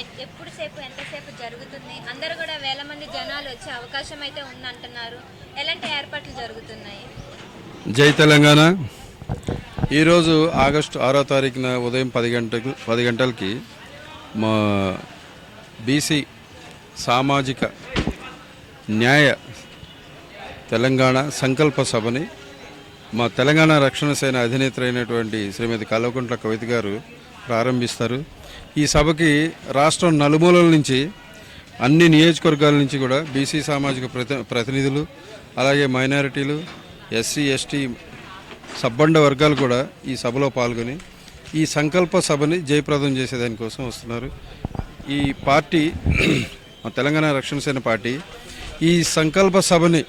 ఎప్పుడు సేపు ఎంతసేపు జరుగుతుంది? అందరూ కూడా వేల మంది జనాలు వచ్చే అవకాశం అయితే ఉందంటున్నారు. ఎలాంటి ఏర్పాట్లు జరుగుతున్నాయి? జై తెలంగాణ. ఈరోజు ఆగస్టు 6వ తారీఖున ఉదయం 10 గంటలకి మా బీసీ సామాజిక న్యాయ తెలంగాణ సంకల్ప సభని మా తెలంగాణ రక్షణ సేన అధినేత్రి అయినటువంటి శ్రీమతి కల్వకుంట్ల కవిత గారు ప్రారంభిస్తారు. ఈ సభకి రాష్ట్రం నలుమూలల నుంచి అన్ని నియోజకవర్గాల నుంచి కూడా బీసీ సామాజిక ప్రతినిధులు, అలాగే మైనారిటీలు, ఎస్సీ ఎస్టీ సబ్బండ వర్గాలు కూడా ఈ సభలో పాల్గొని ఈ సంకల్ప సభని జయప్రదం చేసేదానికోసం వస్తున్నారు. ఈ పార్టీ మా తెలంగాణ రక్షణ సేన పార్టీ ఈ సంకల్ప సభని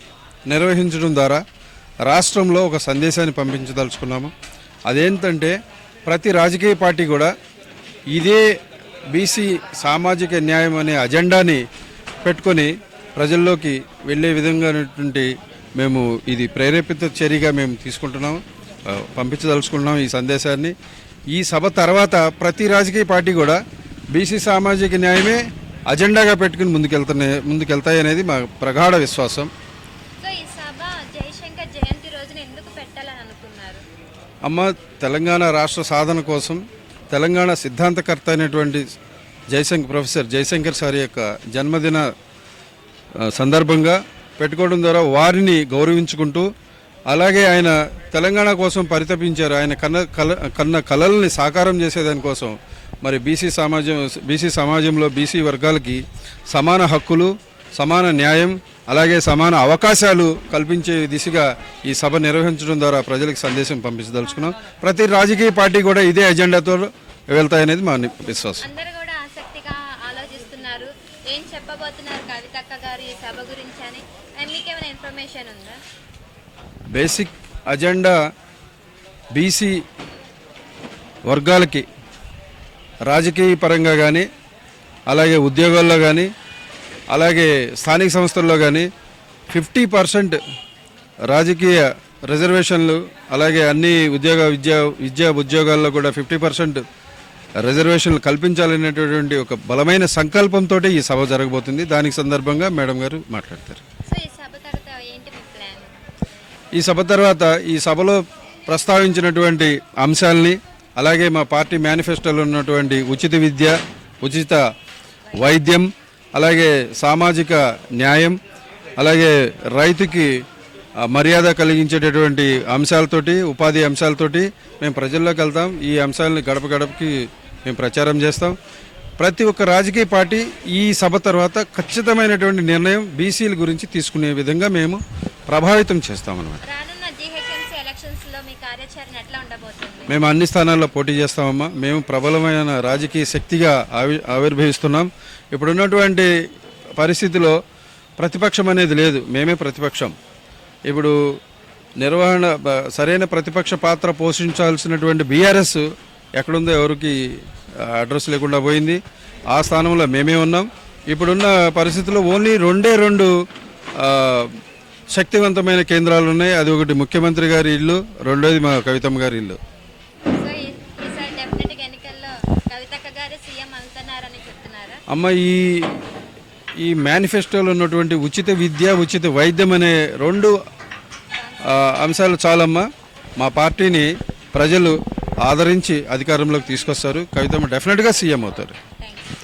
నిర్వహించడం ద్వారా రాష్ట్రంలో ఒక సందేశాన్ని పంపించదలుచుకున్నాము. అదేంటంటే ప్రతి రాజకీయ పార్టీ కూడా ఇదే బీసీ సామాజిక న్యాయం అనే అజెండాని పెట్టుకొని ప్రజల్లోకి వెళ్ళే విధంగానటువంటి మేము ఇది ప్రేరేపిత చర్యగా మేము తీసుకుంటున్నాము, పంపించదలుచుకుంటున్నాం ఈ సందేశాన్ని. ఈ సభ తర్వాత ప్రతి రాజకీయ పార్టీ కూడా బీసీ సామాజిక న్యాయమే అజెండాగా పెట్టుకుని ముందుకెళ్తాయి అనేది మా ప్రగాఢ విశ్వాసం. అమ్మ, తెలంగాణ రాష్ట్ర సాధన కోసం తెలంగాణ సిద్ధాంతకర్త అయినటువంటి ప్రొఫెసర్ జయశంకర్ సార్ యొక్క జన్మదిన సందర్భంగా పెట్టుకోవడం ద్వారా వారిని గౌరవించుకుంటూ, అలాగే ఆయన తెలంగాణ కోసం పరితపించారు. ఆయన కన్న కలల్ని సాకారం చేసేదానికోసం మరి బీసీ సమాజంలో బీసీ వర్గాలకి సమాన హక్కులు, సమాన న్యాయం, అలాగే సమాన అవకాశాలు కల్పించే దిశగా ఈ సభ నిర్వహించడం ద్వారా ప్రజలకు సందేశం పంపించదలుచుకున్నాం. ప్రతి రాజకీయ పార్టీ కూడా ఇదే ఎజెండాతో వెళ్తాయనేది మా విశ్వాసం. అందరూ కూడా ఆసక్తిగా ఆలోచిస్తున్నారు. ఏం చెప్పబోతున్నారు కవితక్క గారు ఈ సభ గురించి అని మీకేమైనా ఇన్ఫర్మేషన్ ఉందా? బేసిక్ అజెండా బీసీ వర్గాలకి రాజకీయ పరంగా కానీ, అలాగే ఉద్యోగాల్లో కానీ, అలాగే స్థానిక సంస్థల్లో కానీ 50% రాజకీయ రిజర్వేషన్లు, అలాగే అన్ని విద్యా ఉద్యోగాల్లో కూడా 50% రిజర్వేషన్లు కల్పించాలనేటటువంటి ఒక బలమైన సంకల్పంతో ఈ సభ జరగబోతుంది. దానికి సందర్భంగా మేడం గారు మాట్లాడతారు. ఈ సభ తర్వాత ఈ సభలో ప్రస్తావించినటువంటి అంశాలని, అలాగే మా పార్టీ మేనిఫెస్టోలో ఉన్నటువంటి ఉచిత విద్య, ఉచిత వైద్యం, అలాగే సామాజిక న్యాయం, అలాగే రైతుకి మర్యాద కలిగించేటటువంటి అంశాలతోటి, ఉపాధి అంశాలతోటి మేము ప్రజల్లోకి వెళ్తాం. ఈ అంశాలని గడప గడపకి మేము ప్రచారం చేస్తాం. ప్రతి ఒక్క రాజకీయ పార్టీ ఈ సభ తర్వాత ఖచ్చితమైనటువంటి నిర్ణయం బీసీల గురించి తీసుకునే విధంగా మేము ప్రభావితం చేస్తామన్నమాట. మేము అన్ని స్థానాల్లో పోటీ చేస్తామమ్మా. మేము ప్రబలమైన రాజకీయ శక్తిగా ఆవిర్భవిస్తున్నాం. ఇప్పుడున్నటువంటి పరిస్థితిలో ప్రతిపక్షం అనేది లేదు, మేమే ప్రతిపక్షం. ఇప్పుడు సరైన ప్రతిపక్ష పాత్ర పోషించాల్సినటువంటి బీఆర్ఎస్ ఎక్కడుందో ఎవరికి అడ్రస్ లేకుండా పోయింది. ఆ స్థానంలో మేమే ఉన్నాం. ఇప్పుడున్న పరిస్థితుల్లో ఓన్లీ రెండు శక్తివంతమైన కేంద్రాలు ఉన్నాయి. అది ఒకటి ముఖ్యమంత్రి గారి ఇల్లు, రెండోది మా కవితమ్మ గారి ఇల్లు. అమ్మ, ఈ మేనిఫెస్టోలో ఉన్నటువంటి ఉచిత విద్య, ఉచిత వైద్యం అనే 2 అంశాలు చాలమ్మా. మా పార్టీని ప్రజలు ఆదరించి అధికారంలోకి తీసుకొస్తారు. కవితమ్మ డెఫినెట్గా సీఎం అవుతారు. Thank you.